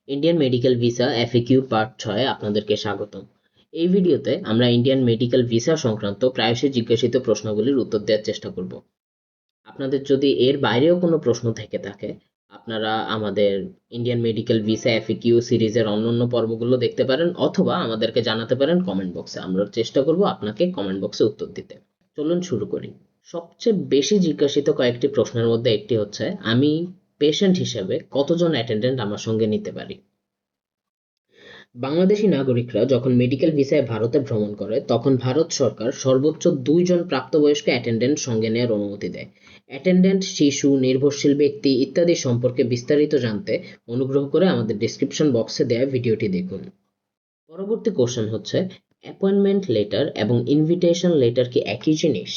Indian medical visa FAQ part 6 আপনাদেরকে স্বাগতম। এই ভিডিওতে আমরা ইন্ডিয়ান মেডিকেল ভিসা সংক্রান্ত প্রায়শই জিজ্ঞাসিত প্রশ্নগুলির উত্তর দেওয়ার চেষ্টা করব। আপনাদের যদি এর বাইরেও কোনো প্রশ্ন থেকে থাকে, আপনারা আমাদের ইন্ডিয়ান মেডিকেল ভিসা এফএকিউ সিরিজের অন্যান্য পর্বগুলো দেখতে পারেন অথবা আমাদেরকে জানাতে পারেন কমেন্ট বক্সে। আমরা চেষ্টা করব আপনাকে কমেন্ট বক্সে উত্তর দিতে। চলুন শুরু করি। সবচেয়ে বেশি জিজ্ঞাসিত কয়েকটি প্রশ্নের মধ্যে একটি হচ্ছে, আমি পেশেন্ট হিসেবে কতজন অ্যাটেন্ডেন্ট আমার সঙ্গে নিতে পারি? বাংলাদেশী নাগরিকরা যখন মেডিকেল ভিসায় ভারতে ভ্রমণ করে তখন ভারত সরকার সর্বোচ্চ 2 জন প্রাপ্তবয়স্ক অ্যাটেন্ডেন্ট সঙ্গে নেওয়ার অনুমতি দেয়। অ্যাটেন্ডেন্ট, শিশু, নির্ভরশীল ব্যক্তি ইত্যাদি সম্পর্কে বিস্তারিত জানতে অনুগ্রহ করে আমাদের ডেসক্রিপশন বক্সে দেওয়া ভিডিওটি দেখুন। পরবর্তী কোশ্চেন হচ্ছে, অ্যাপয়েন্টমেন্ট লেটার এবং ইনভিটেশন লেটার কি একই জিনিস?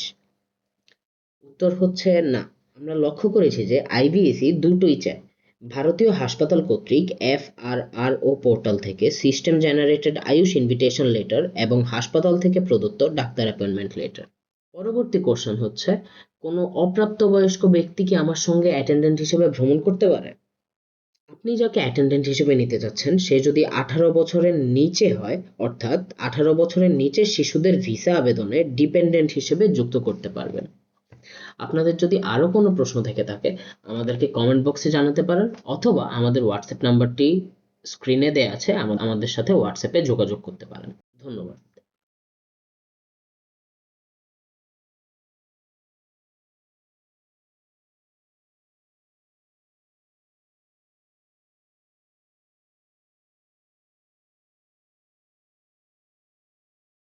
উত্তর হচ্ছে না। আমরা লক্ষ্য করেছি যে আইবিএসি দুটোই চায়। ভারতীয় হাসপাতাল কর্তৃক এফআরআরও পোর্টাল থেকে system generated Ayush invitation letter এবং হাসপাতাল থেকে প্রদত্ত ডাক্তার অ্যাপয়েন্টমেন্ট লেটার। পরবর্তী কোশ্চেন হচ্ছে, কোনো অপ্রাপ্তবয়স্ক ব্যক্তি কি আমার সঙ্গে অ্যাটেন্ডেন্ট হিসেবে ভ্রমণ করতে পারে? আপনি যাকে অ্যাটেন্ডেন্ট হিসেবে নিতে চাচ্ছেন সে যদি 18 বছরের নিচে হয়, অর্থাৎ 18 বছরের নিচে শিশুদের ভিসা আবেদনে ডিপেন্ডেন্ট হিসেবে যুক্ত করতে পারবেন। আপনাদের যদি আরো কোনো প্রশ্ন থেকে থাকে আমাদেরকে কমেন্ট বক্সে জানাতে পারেন অথবা আমাদের হোয়াটসঅ্যাপ নাম্বারটি স্ক্রিনে দেয়া আছে, আমাদের সাথে হোয়াটসঅ্যাপে যোগাযোগ করতে পারেন। ধন্যবাদ।